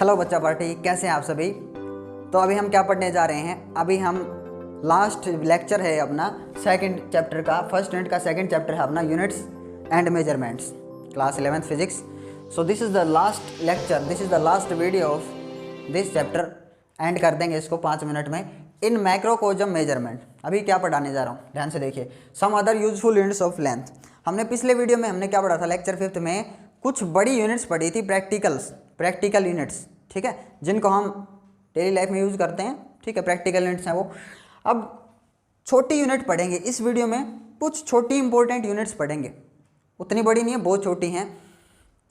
Hello बच्चा party, कैसे हैं आप सभी। तो अभी हम क्या पढ़ने जा रहे हैं। अभी हम लास्ट लेक्चर है अपना सेकंड चैप्टर का, फर्स्ट यूनिट का सेकंड चैप्टर है अपना, units and measurements, class 11th physics. So this is the last lecture, this is the last video of this chapter. And कर देंगे इसको 5 मिनट में। इन मैक्रोकोजम मेजरमेंट अभी क्या पढ़ाने जा रहा हूँ, ध्यान से देखिए। Some other useful units of length. हमने पिछले वीडियो में हमने क्या पढ़ा था, लेक्चर 5th में कुछ बड़ी यूनिट्स पढ़ी थी, प्रैक्टिकल यूनिट्स, ठीक है, जिनको हम डेली लाइफ में यूज़ करते हैं, ठीक है, प्रैक्टिकल यूनिट्स हैं वो। अब छोटी यूनिट पढ़ेंगे इस वीडियो में, कुछ छोटी इंपॉर्टेंट यूनिट्स पढ़ेंगे, उतनी बड़ी नहीं है, बहुत छोटी हैं।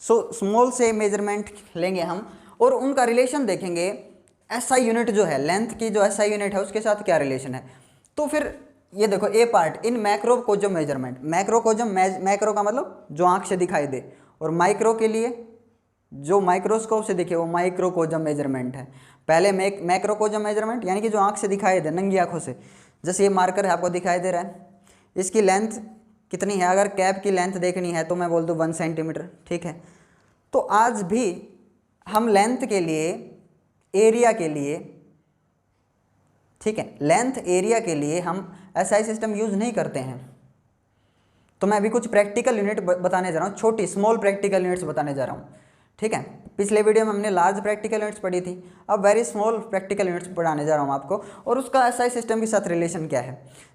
सो स्मॉल से मेजरमेंट लेंगे हम और उनका रिलेशन देखेंगे। एसआई यूनिट जो है, लेंथ की जो एसआई यूनिट है उसके साथ क्या रिलेशन है। तो फिर ये देखो, ए पार्ट इन मैक्रोकोजम मेजरमेंट। मैक्रो का मतलब जो आंख से दिखाई दे, और माइक्रो के लिए जो माइक्रोस्कोप से दिखे वो माइक्रोकोजम मेजरमेंट है। पहले मैक्रोकोजम मेजरमेंट यानी कि जो आंख से दिखाई दे, नंगी आंखों से, जैसे ये मार्कर है आपको दिखाई दे रहा है, इसकी लेंथ कितनी है। अगर कैप की लेंथ देखनी है तो मैं बोल दूँ 1 सेंटीमीटर, ठीक है। तो आज भी हम लेंथ के लिए, एरिया के लिए, ठीक है, लेंथ एरिया के लिए हम एसआई सिस्टम यूज़ नहीं करते हैं। तो मैं अभी कुछ प्रैक्टिकल यूनिट बताने जा रहा हूँ, छोटी स्मॉल प्रैक्टिकल यूनिट्स बताने जा रहा हूँ, ठीक है। पिछले वीडियो में हमने लार्ज प्रैक्टिकल यूनिट्स पढ़ी थी, अब वेरी स्मॉल प्रैक्टिकल यूनिट्स पढ़ाने जा रहा हूँ आपको, और उसका एसआई सिस्टम के साथ रिलेशन क्या है।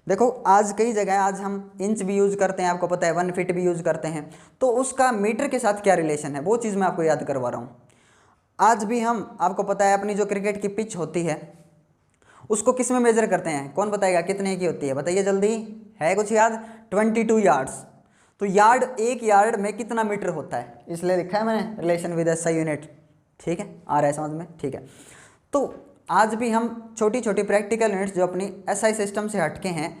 देखो, आज कई जगह आज हम इंच भी यूज़ करते हैं, आपको पता है 1 फीट भी यूज़ करते हैं, तो उसका मीटर के साथ क्या रिलेशन है वो चीज़ मैं आपको याद करवा रहा हूँ। आज भी हम, आपको पता है अपनी जो क्रिकेट की पिच होती है उसको किस में मेजर करते हैं, कौन बताएगा कितने की होती है, बताइए जल्दी, है कुछ याद। 22 यार्ड्स। तो यार्ड, एक यार्ड में कितना मीटर होता है, इसलिए लिखा है मैंने रिलेशन विद एसआई यूनिट, ठीक है, आ रहा है समझ में, ठीक है। तो आज भी हम छोटी छोटी प्रैक्टिकल यूनिट्स जो अपनी एसआई सिस्टम से हटके हैं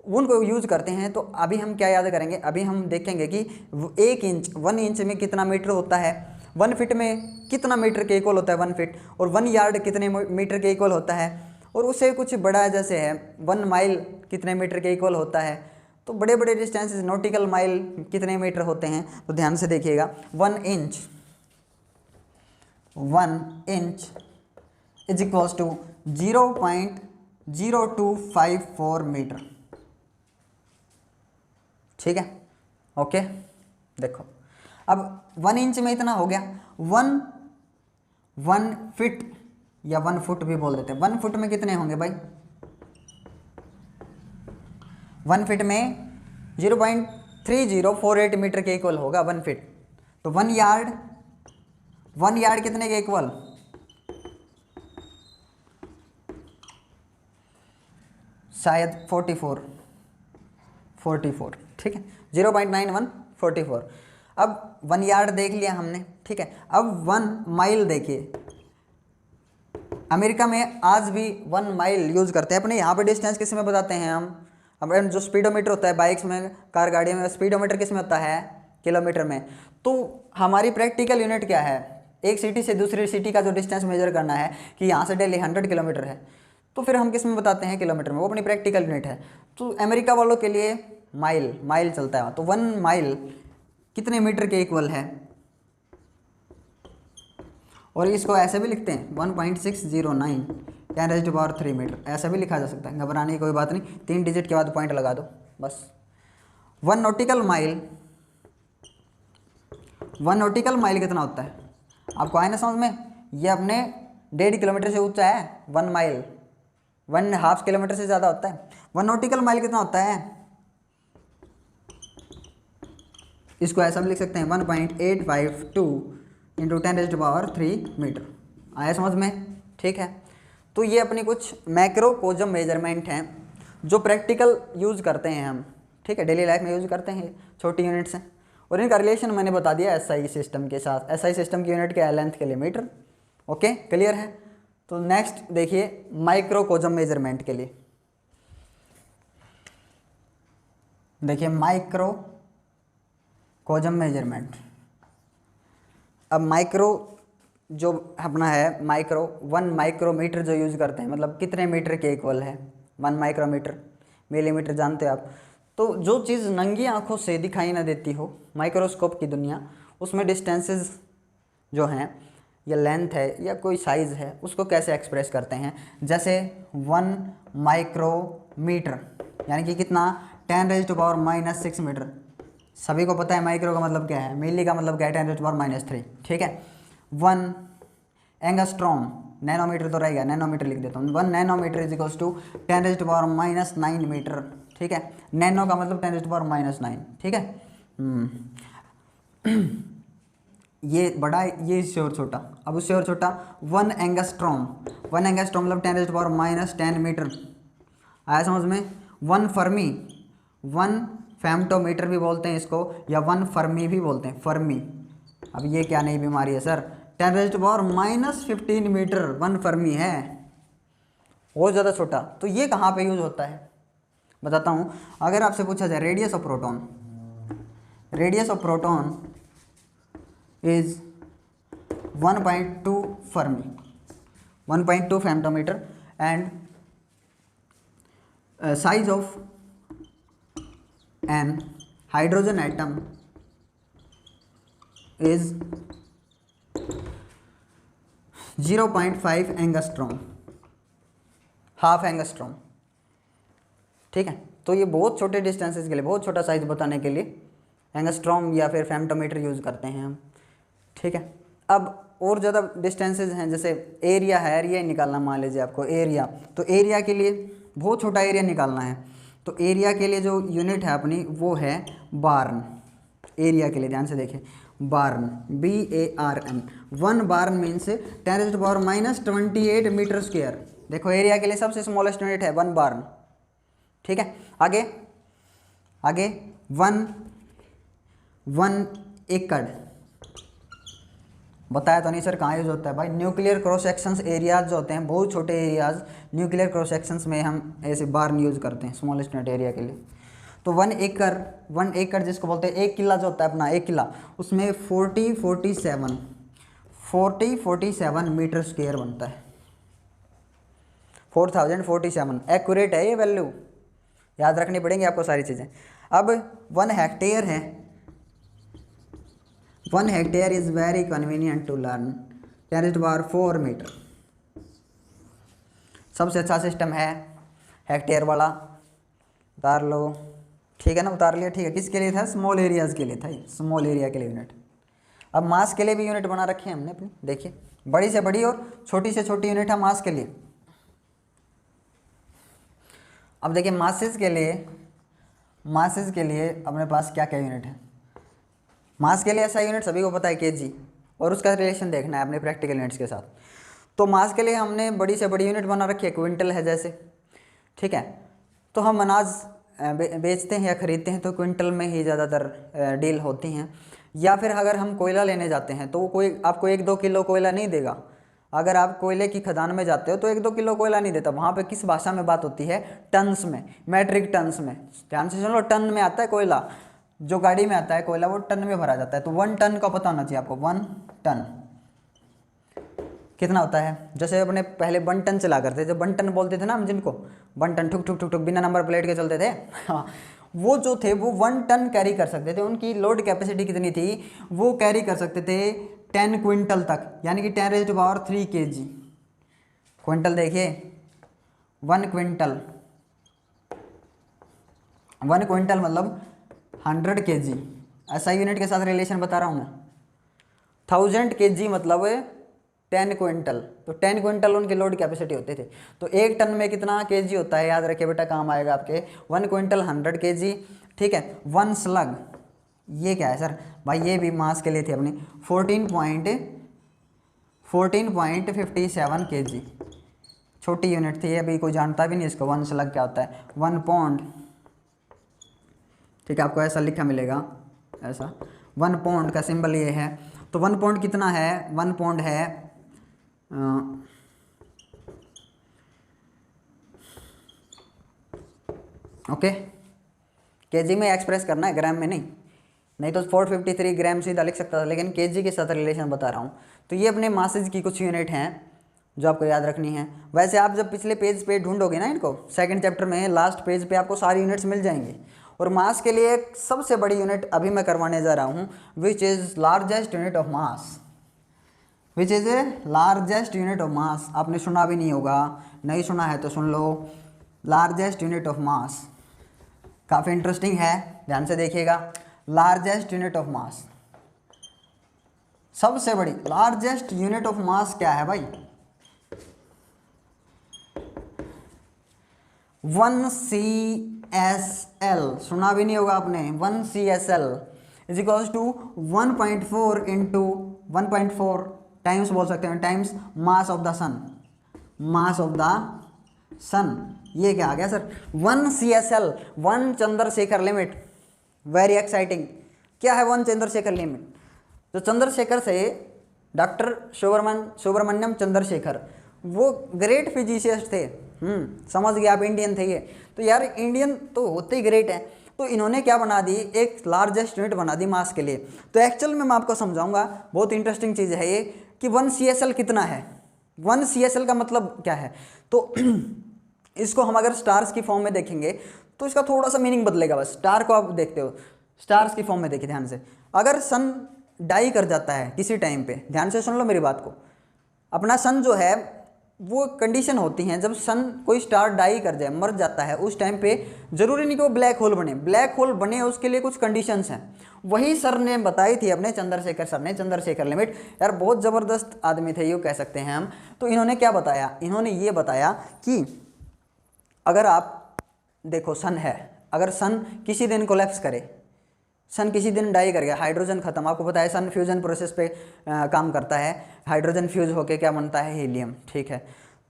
उनको यूज़ करते हैं। तो अभी हम क्या याद करेंगे, अभी हम देखेंगे कि 1 इंच में कितना मीटर होता है, 1 फीट में कितना मीटर के इक्वल होता है 1 फीट, और 1 यार्ड कितने मीटर के इक्वल होता है, और उससे कुछ बड़ा जैसे है 1 माइल कितने मीटर के इक्वल होता है। तो बड़े बड़े डिस्टेंसेस, नॉटिकल माइल कितने मीटर होते हैं, तो ध्यान से देखिएगा। 1 inch is equals to 0.0254 metre, ठीक है, ओके। देखो अब 1 इंच में इतना हो गया, 1 फीट या 1 फुट भी बोल देते हैं। 1 फुट में कितने होंगे भाई, 1 फीट में 0.3048 मीटर के इक्वल होगा 1 फीट। तो 1 यार्ड कितने के इक्वल, शायद 44, ठीक है, 0.9144। अब 1 यार्ड देख लिया हमने, ठीक है। अब 1 माइल देखिए, अमेरिका में आज भी 1 माइल यूज़ करते हैं। अपने यहाँ पे डिस्टेंस किस में बताते हैं हम, हमारे जो स्पीडोमीटर होता है बाइक्स में, कार गाड़ियों में, स्पीडोमीटर किस में होता है, किलोमीटर में। तो हमारी प्रैक्टिकल यूनिट क्या है, एक सिटी से दूसरी सिटी का जो डिस्टेंस मेजर करना है कि यहाँ से दिल्ली 100 किलोमीटर है, तो फिर हम किस में बताते हैं, किलोमीटर में, वो अपनी प्रैक्टिकल यूनिट है। तो अमेरिका वालों के लिए माइल चलता है। तो 1 माइल कितने मीटर के इक्वल है, और इसको ऐसे भी लिखते हैं 1.609 10⁻³ मीटर, ऐसा भी लिखा जा सकता है, घबराने की कोई बात नहीं, 3 डिजिट के बाद पॉइंट लगा दो बस। 1 नॉटिकल माइल कितना होता है, आपको आए ना समझ में। ये अपने 1.5 किलोमीटर से ऊंचा है 1 माइल, 1.5 किलोमीटर से ज़्यादा होता है। 1 नॉटिकल माइल कितना होता है, इसको ऐसा भी लिख सकते हैं 1.852 इंटू 10⁻³ मीटर। आया समझ में, ठीक है। तो ये अपनी कुछ मैक्रोकोजम मेजरमेंट हैं जो प्रैक्टिकल यूज़ करते हैं हम, ठीक है, डेली लाइफ में यूज़ करते हैं, छोटी यूनिट्स हैं। और इनका रिलेशन मैंने बता दिया एसआई सिस्टम के साथ। एसआई सिस्टम की यूनिट क्या है, लेंथ के लिए मीटर, ओके, क्लियर है। तो नेक्स्ट देखिए माइक्रोकोजम मेजरमेंट के लिए, देखिए माइक्रोकोजम मेजरमेंट। अब माइक्रो जो अपना है, 1 माइक्रोमीटर जो यूज़ करते हैं, मतलब कितने मीटर के इक्वल है 1 माइक्रोमीटर, मिलीमीटर जानते हो आप। तो जो चीज़ नंगी आंखों से दिखाई ना देती हो, माइक्रोस्कोप की दुनिया, उसमें डिस्टेंसेस जो हैं या लेंथ है या कोई साइज़ है, उसको कैसे एक्सप्रेस करते हैं। जैसे 1 माइक्रोमीटर यानी कि कितना, 10⁻⁻6 मीटर। सभी को पता है माइक्रो का मतलब क्या है, मिली का मतलब क्या है, 10⁻3। ठीक है। 1 एंगस्ट्रॉम, नैनोमीटर तो रहेगा, नैनोमीटर लिख देता हूँ। 1 nanometre is equals to 10⁻⁹ metre. ठीक है। नैनो का मतलब 10⁻⁹। ठीक है। ये बड़ा, ये इससे और छोटा, अब उससे और छोटा 1 एंगस्ट्रॉम। 1 एंगस्ट्रॉम मतलब 10⁻10 मीटर। आया समझ में। 1 फर्मी, 1 फेम्टोमीटर भी बोलते हैं इसको, या 1 फर्मी भी बोलते हैं, फर्मी। अब ये क्या नई बीमारी है सर, 10⁻15 मीटर 1 फर्मी है, बहुत ज़्यादा छोटा। तो ये कहाँ पे यूज होता है बताता हूँ। अगर आपसे पूछा जाए radius of proton, radius of proton is 1.2 fermi, 1.2 femtometre, and size of an hydrogen atom is 0.5 angstrom, half angstrom. ठीक है। तो ये बहुत छोटे डिस्टेंसेस के लिए, बहुत छोटा साइज बताने के लिए एंगस्ट्रॉम या फिर फेम्टोमीटर यूज़ करते हैं हम। ठीक है। अब और ज़्यादा डिस्टेंसेस हैं, जैसे एरिया है, एरिया निकालना, मान लीजिए आपको एरिया, तो एरिया के लिए बहुत छोटा एरिया निकालना है, तो एरिया के लिए जो यूनिट है अपनी वो है बार्न। एरिया के लिए ध्यान से देखें, बार्न, BARN। 1 barn means 10⁻28 metre square. देखो एरिया के लिए सबसे स्मॉलेस्ट यूनिट है 1 बार्न। ठीक है। आगे आगे 1 एकड़, बताया तो नहीं सर कहाँ यूज होता है भाई, न्यूक्लियर क्रॉस सेक्शंस एरियाज जो होते हैं, बहुत छोटे एरियाज, न्यूक्लियर क्रॉस सेक्शंस में हम ऐसे बार्न यूज़ करते हैं स्मॉलेस्ट यूनिट एरिया के लिए। तो 1 एकड़ जिसको बोलते हैं, 1 किला जो होता है अपना, 1 किला, उसमें 4047 मीटर स्क्वायर बनता है। 4047 एक्यूरेट है ये वैल्यू, याद रखनी पड़ेंगी आपको सारी चीज़ें। अब 1 हेक्टेयर है, 1 hectare is very convenient to learn, 10⁻4 metre. सबसे अच्छा सिस्टम है हेक्टेयर वाला, उतार लो। ठीक है ना, उतार लिया। ठीक है। किसके लिए था, स्मॉल एरियाज़ के लिए था, स्मॉल एरिया के लिए यूनिट। अब मास के लिए भी यूनिट बना रखी है हमने अपनी, देखिए बड़ी से बड़ी और छोटी से छोटी यूनिट है मास के लिए। अब देखिए मासेस के लिए अपने पास क्या क्या यूनिट है। मास के लिए ऐसा यूनिट सभी को पता है केजी, और उसका रिलेशन देखना है अपने प्रैक्टिकल यूनिट्स के साथ। तो मास के लिए हमने बड़ी से बड़ी यूनिट बना रखी है, क्विंटल है जैसे। ठीक है। तो हम अनाज बेचते हैं या ख़रीदते हैं तो क्विंटल में ही ज़्यादातर डील होती हैं। या फिर अगर हम कोयला लेने जाते हैं तो कोई आपको 1-2 किलो कोयला नहीं देगा। अगर आप कोयले की खदान में जाते हो तो 1-2 किलो कोयला नहीं देता। वहाँ पे किस भाषा में बात होती है, टन्स में, मैट्रिक टन्स में। ध्यान से सुनो, टन में आता है कोयला, जो गाड़ी में आता है कोयला वो टन में भरा जाता है। तो 1 टन का पता होना चाहिए आपको, 1 टन कितना होता है। जैसे अपने पहले 1 टन चला करते थे, जब 1 टन बोलते थे ना हम जिनको, 1 टन ठुक ठुक ठुक ठुक बिना नंबर प्लेट के चलते थे, हाँ, वो जो थे वो 1 टन कैरी कर सकते थे। उनकी लोड कैपेसिटी कितनी थी, वो कैरी कर सकते थे 10 क्विंटल तक, यानी कि 10⁻3 kg। क्विंटल देखिए, 1 क्विंटल, 1 क्विंटल मतलब 100 kg। ऐसा यूनिट के साथ रिलेशन बता रहा हूँ मैं। 1000 kg मतलब 10 क्विंटल, तो 10 क्विंटल उनकी लोड कैपेसिटी होते थे। तो 1 टन में कितना केजी होता है, याद रखिए बेटा, काम आएगा आपके। 1 क्विंटल 100 kg। ठीक है। 1 स्लग, ये क्या है सर भाई, ये भी मास के लिए थी अपनी, 14.57 kg, छोटी यूनिट थी, अभी कोई जानता भी नहीं इसको 1 स्लग क्या होता है। 1 पौंड, ठीक है, आपको ऐसा लिखा मिलेगा, ऐसा 1 पौंड का सिंबल ये है। तो 1 पौंड कितना है, 1 पौंड है ओके, केजी में एक्सप्रेस करना है, ग्राम में नहीं तो 453 ग्राम सीधा लिख सकता था, लेकिन केजी के साथ रिलेशन बता रहा हूँ। तो ये अपने मासेज की कुछ यूनिट हैं जो आपको याद रखनी है। वैसे आप जब पिछले पेज पे ढूंढोगे ना इनको, सेकंड चैप्टर में लास्ट पेज पे आपको सारी यूनिट्स मिल जाएंगी। और मास के लिए एक सबसे बड़ी यूनिट अभी मैं करवाने जा रहा हूँ, which is largest unit of mass. Which is a largest unit of mass. आपने सुना भी नहीं होगा, नहीं सुना है तो सुन लो, लार्जेस्ट यूनिट ऑफ मास। काफ़ी इंटरेस्टिंग है, ध्यान से देखिएगा। लार्जेस्ट यूनिट ऑफ मास, सबसे बड़ी लार्जेस्ट यूनिट ऑफ मास क्या है भाई? 1 CSL, सुना भी नहीं होगा आपने। 1 CSL is equals to 1.4 into 1.4 times बोल सकते हैं, times mass of the sun. Mass of the sun, ये क्या आ गया sir? 1 CSL, 1 Chandrasekhar limit. Very exciting. क्या है 1 चंद्रशेखर लिमिट? जो चंद्रशेखर से डॉक्टर सुब्रमण्यम चंद्रशेखर, वो ग्रेट फिजिसिस्ट थे। समझ गए आप, इंडियन थे ये। तो यार इंडियन तो होते ही ग्रेट है, तो इन्होंने क्या बना दी, एक लार्जेस्ट यूनिट बना दी मास के लिए। तो एक्चुअल में मैं आपको समझाऊंगा, बहुत इंटरेस्टिंग चीज़ है ये कि 1 CSL कितना है। 1 CSL का मतलब क्या है? तो इसको हम अगर स्टार्स की फॉर्म में देखेंगे तो इसका थोड़ा सा मीनिंग बदलेगा। बस स्टार को आप देखते हो, स्टार्स की फॉर्म में देखिए ध्यान से। अगर सन डाई कर जाता है किसी टाइम पे, ध्यान से सुन लो मेरी बात को, अपना सन जो है वो कंडीशन होती हैं, जब सन कोई स्टार डाई कर जाए, मर जाता है, उस टाइम पे जरूरी नहीं कि वो ब्लैक होल बने। ब्लैक होल बने उसके लिए कुछ कंडीशंस हैं, वही सर ने बताई थी अपने चंद्रशेखर सर ने, चंद्रशेखर लिमिट। यार बहुत ज़बरदस्त आदमी थे, यूँ कह सकते हैं हम। तो इन्होंने क्या बताया? इन्होंने ये बताया कि अगर आप देखो सन है, अगर सन किसी दिन कोलैप्स करे, सन किसी दिन डाई कर गया, हाइड्रोजन खत्म, आपको पता है सन फ्यूजन प्रोसेस पे काम करता है, हाइड्रोजन फ्यूज होके क्या बनता है? हीलियम, ठीक है।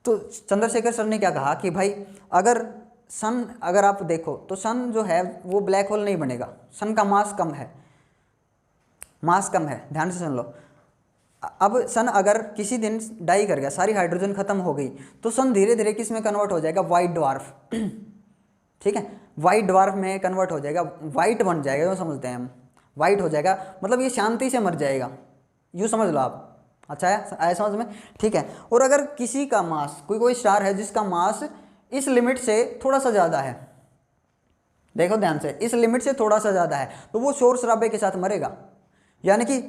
तो चंद्रशेखर सर ने क्या कहा कि भाई अगर सन, अगर आप देखो तो सन जो है वो ब्लैक होल नहीं बनेगा, सन का मास कम है, मास कम है, ध्यान से सुन लो। अब सन अगर किसी दिन डाई कर गया, सारी हाइड्रोजन खत्म हो गई, तो सन धीरे धीरे किस में कन्वर्ट हो जाएगा? White dwarf. ठीक है, वाइट ड्वार्फ में कन्वर्ट हो जाएगा, वाइट बन जाएगा, यूँ समझते हैं हम, वाइट हो जाएगा, मतलब ये शांति से मर जाएगा, यूँ समझ लो आप। अच्छा है, आया समझ में? ठीक है। और अगर किसी का मास, कोई स्टार है जिसका मास इस लिमिट से थोड़ा सा ज़्यादा है, देखो ध्यान से, इस लिमिट से थोड़ा सा ज़्यादा है, तो वो शोर शराबे के साथ मरेगा, यानी कि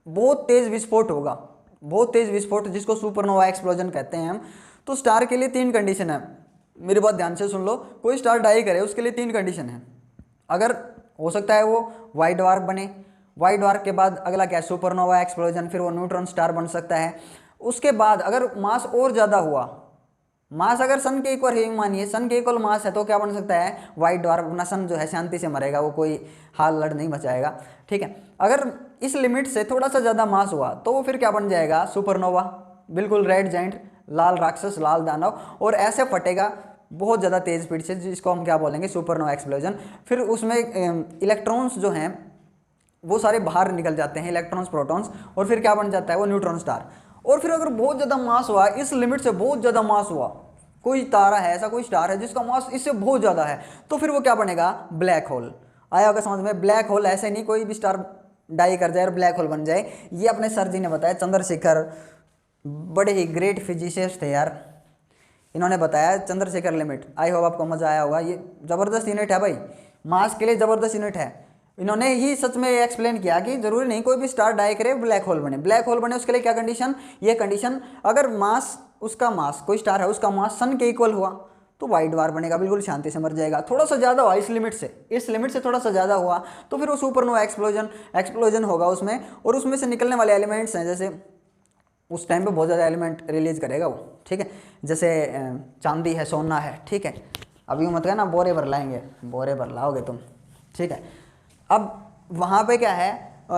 बहुत तेज़ विस्फोट होगा, बहुत तेज़ विस्फोट, जिसको सुपरनोवा एक्सप्लोजन कहते हैं हम। तो स्टार के लिए 3 कंडीशन है, मेरी बात ध्यान से सुन लो। कोई स्टार डाई करे उसके लिए 3 कंडीशन है। अगर हो सकता है वो वाइट ड्वार्फ बने, वाइट ड्वार्फ के बाद अगला क्या है? सुपरनोवा एक्सप्लोजन, फिर वो न्यूट्रॉन स्टार बन सकता है। उसके बाद अगर मास और ज़्यादा हुआ, मास अगर सन के इक्वल है, मानिए सन के इक्वल मास है, तो क्या बन सकता है? White dwarf. अपना सन जो है शांति से मरेगा, वो कोई हाल लड़ नहीं मचाएगा, ठीक है। अगर इस लिमिट से थोड़ा सा ज़्यादा मास हुआ तो वो फिर क्या बन जाएगा? सुपरनोवा, बिल्कुल रेड जाइंट, लाल राक्षस, लाल दानव, और ऐसे फटेगा बहुत ज़्यादा तेज़ स्पीड से, जिसको हम क्या बोलेंगे? Supernova explosion. फिर उसमें इलेक्ट्रॉन्स जो हैं वो सारे बाहर निकल जाते हैं, इलेक्ट्रॉन्स, प्रोटॉन्स, और फिर क्या बन जाता है? वो न्यूट्रॉन स्टार। और फिर अगर बहुत ज़्यादा मास हुआ, इस लिमिट से बहुत ज़्यादा मास हुआ, कोई तारा है, ऐसा कोई स्टार है जिसका मास इससे बहुत ज़्यादा है, तो फिर वो क्या बनेगा? Black hole. आया होगा समझ में? ब्लैक होल ऐसे नहीं कोई भी स्टार डाई कर जाए और ब्लैक होल बन जाए, ये अपने सर जी ने बताया, चंद्रशेखर, बड़े ही ग्रेट फिजिसिस्ट थे यार, इन्होंने बताया चंद्रशेखर लिमिट। आई होप आपको मज़ा आया होगा। ये ज़बरदस्त यूनिट है भाई, मास के लिए ज़बरदस्त यूनिट है। इन्होंने ही सच में एक्सप्लेन किया कि जरूरी नहीं कोई भी स्टार डाई करे ब्लैक होल बने। ब्लैक होल बने उसके लिए क्या कंडीशन? ये कंडीशन, अगर मास, उसका मास, कोई स्टार है उसका मास सन के इक्वल हुआ तो वाइट ड्वार्फ बनेगा, बिल्कुल शांति से मर जाएगा। थोड़ा सा ज़्यादा हुआ इस लिमिट से, इस लिमिट से थोड़ा सा ज़्यादा हुआ तो फिर वो सुपरनोवा एक्सप्लोजन होगा उसमें, और उसमें से निकलने वाले एलिमेंट्स हैं, जैसे उस टाइम पे बहुत ज़्यादा एलिमेंट रिलीज करेगा वो, ठीक है। जैसे चांदी है, सोना है, ठीक है। अभी मत कहना बोरे भर लाएंगे, बोरे भर लाओगे तुम, ठीक है। अब वहाँ पे क्या है?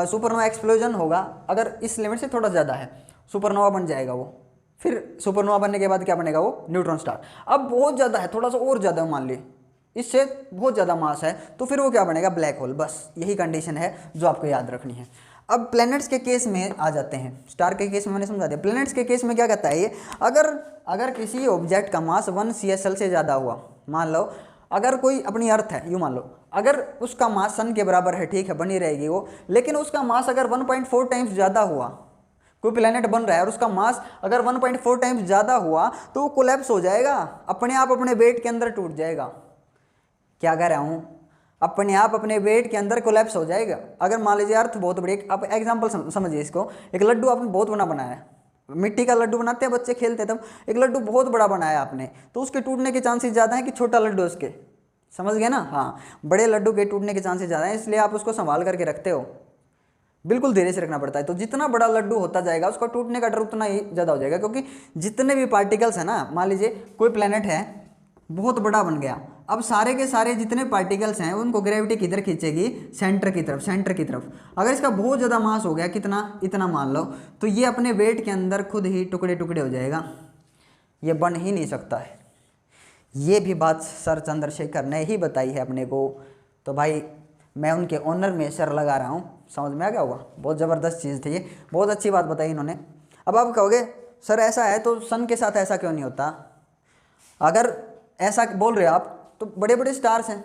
सुपरनोवा एक्सप्लोजन होगा, अगर इस लिमिट से थोड़ा ज़्यादा है, सुपरनोवा बन जाएगा वो। फिर सुपरनोवा बनने के बाद क्या बनेगा? वो न्यूट्रॉन स्टार। अब बहुत ज़्यादा है, थोड़ा सा और ज़्यादा मान ली, इससे बहुत ज़्यादा मास है, तो फिर वो क्या बनेगा? Black hole. बस यही कंडीशन है जो आपको याद रखनी है। अब प्लैनेट्स के केस में आ जाते हैं, स्टार के केस में मैंने समझा दिया। प्लैनेट्स के केस में क्या कहता है ये? अगर किसी ऑब्जेक्ट का मास 1 CSL से ज़्यादा हुआ, मान लो अगर कोई अपनी अर्थ है, यूँ मान लो, अगर उसका मास सन के बराबर है, ठीक है, बनी रहेगी वो, लेकिन उसका मास अगर 1.4 टाइम्स ज़्यादा हुआ, कोई प्लैनेट बन रहा है और उसका मास अगर 1.4 टाइम्स ज़्यादा हुआ तो वो कोलैप्स हो जाएगा, अपने आप अपने वेट के अंदर टूट जाएगा। क्या कह रहा हूँ? अपने आप अपने वेट के अंदर कोलैप्स हो जाएगा। अगर मान लीजिए अर्थ बहुत बड़ी, आप एग्जांपल समझिए इसको, एक लड्डू आपने बहुत बड़ा बनाया है, मिट्टी का लड्डू बनाते हैं बच्चे, खेलते हैं तब, एक लड्डू बहुत बड़ा बनाया आपने तो उसके टूटने के चांसेस ज़्यादा हैं कि छोटा लड्डू उसके, समझ गए ना। हाँ, बड़े लड्डू के टूटने के चांसेस ज़्यादा हैं, इसलिए आप उसको संभाल करके रखते हो, बिल्कुल धीरे से रखना पड़ता है। तो जितना बड़ा लड्डू होता जाएगा उसका टूटने का डर उतना ही ज़्यादा हो जाएगा, क्योंकि जितने भी पार्टिकल्स हैं ना, मान लीजिए कोई प्लेनेट है बहुत बड़ा बन गया, अब सारे के सारे जितने पार्टिकल्स हैं उनको ग्रेविटी किधर खींचेगी, सेंटर की तरफ, सेंटर की तरफ। अगर इसका बहुत ज़्यादा मास हो गया, कितना, इतना मान लो, तो ये अपने वेट के अंदर खुद ही टुकड़े टुकड़े हो जाएगा, ये बन ही नहीं सकता है। ये भी बात सर चंद्रशेखर ने ही बताई है अपने को, तो भाई मैं उनके ऑनर में सर लगा रहा हूँ, समझ में आ गया होगा। बहुत ज़बरदस्त चीज़ थी ये, बहुत अच्छी बात बताई इन्होंने। अब आप कहोगे सर ऐसा है तो सन के साथ ऐसा क्यों नहीं होता, अगर ऐसा बोल रहे हो आप तो बड़े बड़े स्टार्स हैं,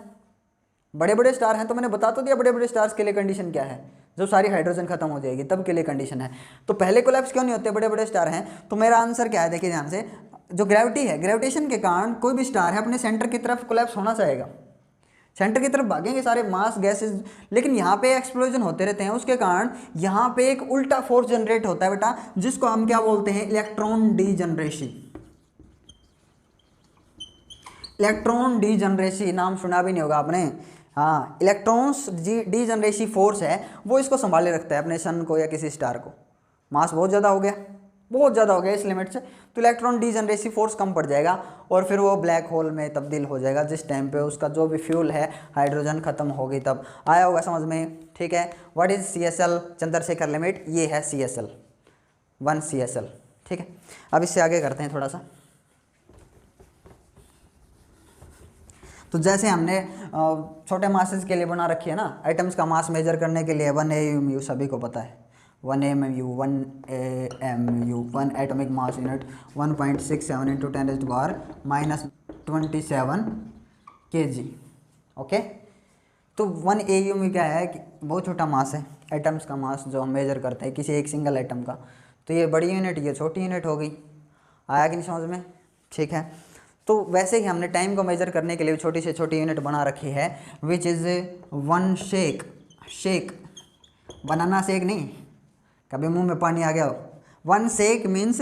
बड़े बड़े स्टार हैं, तो मैंने बता तो दिया बड़े बड़े स्टार्स के लिए कंडीशन क्या है, जब सारी हाइड्रोजन खत्म हो जाएगी तब के लिए कंडीशन है। तो पहले कोलैप्स क्यों नहीं होते, बड़े बड़े स्टार हैं। तो मेरा आंसर क्या है, देखिए ध्यान से, जो ग्रेविटी है, ग्रेविटेशन के कारण कोई भी स्टार है अपने सेंटर की तरफ कोलैप्स होना चाहेगा, सेंटर की तरफ भागेंगे सारे मास गैसेज, लेकिन यहाँ पे एक्सप्लोजन होते रहते हैं, उसके कारण यहाँ पे एक उल्टा फोर्स जनरेट होता है बेटा, जिसको हम क्या बोलते हैं, इलेक्ट्रॉन डीजनरेसी। इलेक्ट्रॉन डीजनरेसी नाम सुना भी नहीं होगा आपने। हाँ, इलेक्ट्रॉन्स डीजनरेसी फोर्स है, वो इसको संभाले रखता है अपने सन को या किसी स्टार को। मास बहुत ज़्यादा हो गया, बहुत ज़्यादा हो गया इस लिमिट से, तो इलेक्ट्रॉन डीजनरेसी फोर्स कम पड़ जाएगा और फिर वो ब्लैक होल में तब्दील हो जाएगा, जिस टाइम पे उसका जो भी फ्यूल है हाइड्रोजन खत्म हो गई तब। आया होगा समझ में, ठीक है। What is CSL, Chandrashekhar limit, ये है CSL 1 CSL, ठीक है। अब इससे आगे करते हैं थोड़ा सा। तो जैसे हमने छोटे मासेस के लिए बना रखी है ना, आइटम्स का मास मेजर करने के लिए 1 AMU सभी को पता है, 1 AMU 1 atomic mass unit 1.67 × 10⁻⁻27 kg। Okay, तो 1 AMU क्या है कि बहुत छोटा मास है, एटम्स का मास जो हम मेजर करते हैं किसी एक सिंगल एटम का। तो ये बड़ी यूनिट, ये छोटी यूनिट हो गई। आया कि नहीं समझ में, ठीक है। तो वैसे ही हमने टाइम को मेजर करने के लिए छोटी से छोटी यूनिट बना रखी है, which is 1 shake. Shake, banana shake नहीं, कभी मुंह में पानी आ गया हो। 1 शेक मीन्स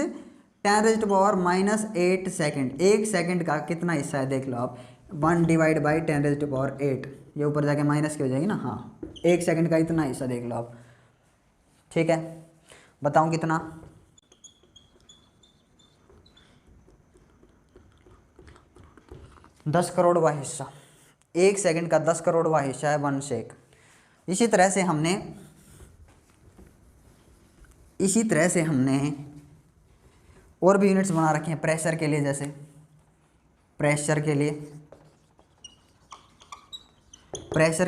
10⁻⁻8 सेकेंड। एक सेकेंड का कितना हिस्सा है देख लो आप, 1/10⁸। ये ऊपर जाके माइनस की हो जाएगी ना, हाँ, एक सेकेंड का इतना हिस्सा देख लो आप, ठीक है। बताऊँ कितना, 10 करोड़वा हिस्सा, एक सेकंड का 10 करोड़वा हिस्सा है 1 शेक। इसी तरह से हमने और भी यूनिट्स बना रखे हैं प्रेशर के लिए। जैसे प्रेशर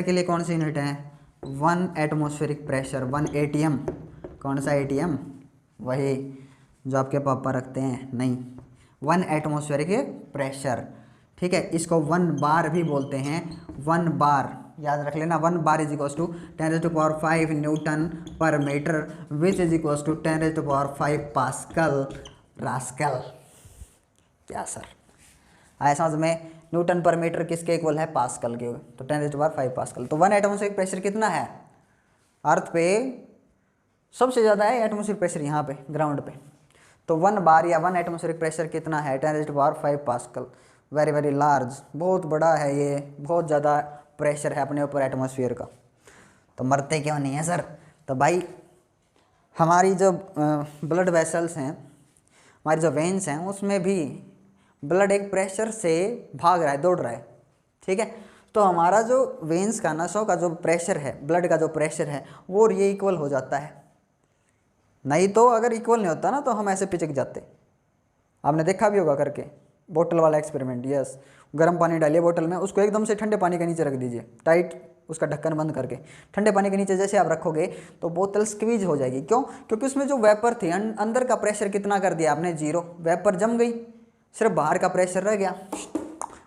के लिए कौन सी यूनिट है, 1 एटमॉस्फेरिक प्रेशर, 1 ATM। कौन सा ATM, वही जो आपके पापा रखते हैं, नहीं, 1 एटमॉस्फेरिक प्रेशर, ठीक है। इसको 1 बार भी बोलते हैं, 1 बार याद रख लेना। 1 बार is equals to 10⁵ newton per metre, which is equals to 10⁵ pascal rascal. क्या सर आया समझ में, न्यूटन पर मीटर किसके इक्वल है, पास्कल के, तो 10⁵ पास्कल। तो 1 एटमॉस्फेरिक प्रेशर कितना है अर्थ पे, सबसे ज़्यादा है एटमॉस्फेरिक प्रेशर यहाँ पे ग्राउंड पे। तो 1 बार या 1 एटमॉस्फेरिक प्रेशर कितना है, 10⁵ पास्कल। वेरी वेरी लार्ज, बहुत बड़ा है ये, बहुत ज़्यादा प्रेशर है अपने ऊपर एटमॉस्फेयर का। तो मरते क्यों नहीं है सर, तो भाई हमारी जो ब्लड वेसल्स हैं, हमारी जो वेन्स हैं, उसमें भी ब्लड एक प्रेशर से भाग रहा है, दौड़ रहा है, ठीक है। तो हमारा जो वेन्स का, नसों का जो प्रेशर है, ब्लड का जो प्रेशर है, वो ये इक्वल हो जाता है। नहीं तो अगर इक्वल नहीं होता ना तो हम ऐसे पिचक जाते। आपने देखा भी होगा करके, बोतल वाला एक्सपेरिमेंट। यस, गर्म पानी डालिए बोतल में, उसको एकदम से ठंडे पानी के नीचे रख दीजिए, टाइट उसका ढक्कन बंद करके। ठंडे पानी के नीचे जैसे आप रखोगे तो बोतल स्क्वीज हो जाएगी। क्यों, क्योंकि उसमें जो वेपर थी, अंदर का प्रेशर कितना कर दिया आपने, 0। वेपर जम गई, सिर्फ बाहर का प्रेशर रह गया,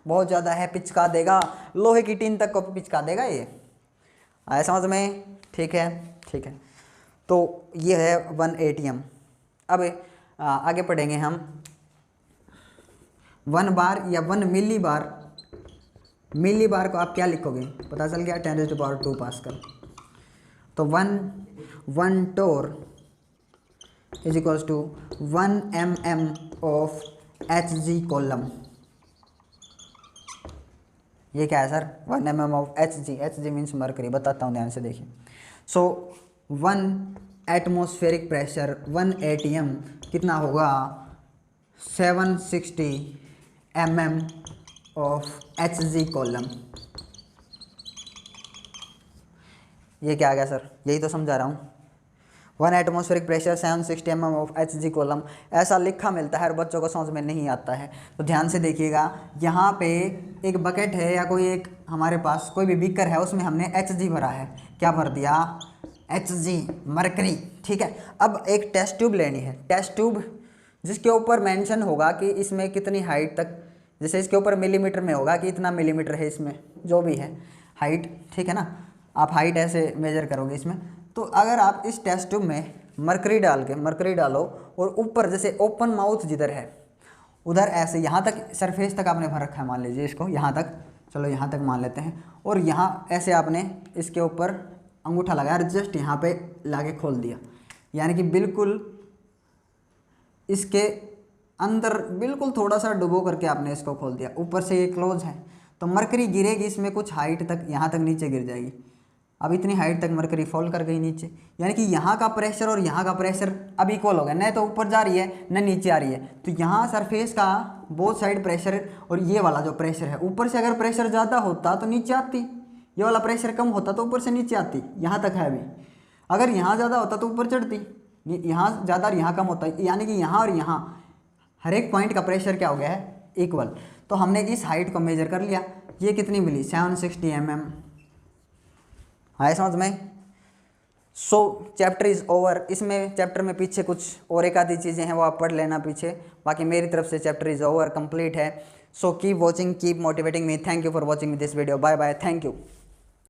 बहुत ज़्यादा है, पिचका देगा, लोहे की टीन तक को पिचका देगा ये। आया समझ में, ठीक है, ठीक है। तो ये है 1 ATM। अब आगे पढ़ेंगे हम 1 बार या 1 मिली बार। मिली बार को आप क्या लिखोगे, पता चल गया, 10⁻² पास्कल। तो 1 torr is equals to 1 mm of Hg column. ये क्या है sir? 1 mm of Hg means mercury. बताता हूँ ध्यान से देखिए। सो 1 एटमॉस्फेरिक प्रेशर 1 atm कितना होगा? 760 mm ऑफ Hg कॉलम। ये क्या आ गया सर? यही तो समझा रहा हूँ। 1 atmospheric pressure 760 mm of Hg column, ऐसा लिखा मिलता है और बच्चों को समझ में नहीं आता है। तो ध्यान से देखिएगा, यहाँ पे एक बकेट है या कोई एक हमारे पास कोई भी बीकर है, उसमें हमने Hg भरा है। क्या भर दिया? Hg, mercury. ठीक है। अब एक टेस्ट ट्यूब लेनी है, टेस्ट ट्यूब जिसके ऊपर मेंशन होगा कि इसमें कितनी हाइट तक, जैसे इसके ऊपर मिलीमीटर में होगा कि इतना मिलीमीटर है इसमें, जो भी है हाइट, ठीक है ना। आप हाइट ऐसे मेजर करोगे इसमें। तो अगर आप इस टेस्ट ट्यूब में मरकरी डालो और ऊपर जैसे ओपन माउथ जिधर है उधर ऐसे यहाँ तक सरफेस तक आपने भर रखा है, मान लीजिए इसको यहाँ तक, चलो यहाँ तक मान लेते हैं, और यहाँ ऐसे आपने इसके ऊपर अंगूठा लगाया और जस्ट यहाँ पे लाके खोल दिया, यानी कि बिल्कुल इसके अंदर बिल्कुल थोड़ा सा डुबो करके आपने इसको खोल दिया। ऊपर से ये क्लोज है तो मरकरी गिरेगी इसमें कुछ हाइट तक, यहाँ तक नीचे गिर जाएगी। अब इतनी हाइट तक मरकरी फॉल कर गई नीचे, यानी कि यहाँ का प्रेशर और यहाँ का प्रेशर अब इक्वल हो गया, न तो ऊपर जा रही है न नीचे आ रही है। तो यहाँ सरफेस का बोथ साइड प्रेशर और ये वाला जो प्रेशर है, ऊपर से अगर प्रेशर ज़्यादा होता तो नीचे आती, ये वाला प्रेशर कम होता तो ऊपर से नीचे आती। यहाँ तक है अभी, अगर यहाँ ज़्यादा होता तो ऊपर चढ़ती, यहाँ ज़्यादा और यहाँ कम होता है, यानी कि यहाँ और यहाँ हर एक पॉइंट का प्रेशर क्या हो गया है? इक्वल। तो हमने इस हाइट को मेजर कर लिया, ये कितनी मिली? 760 mm। आए समझ में? सो चैप्टर इज़ ओवर। इसमें चैप्टर में पीछे कुछ और एक आधी चीज़ें हैं, वो आप पढ़ लेना पीछे। बाकी मेरी तरफ से चैप्टर इज़ ओवर, कंप्लीट है। So keep watching, keep motivating me. Thank you for watching this video. Bye bye, thank you.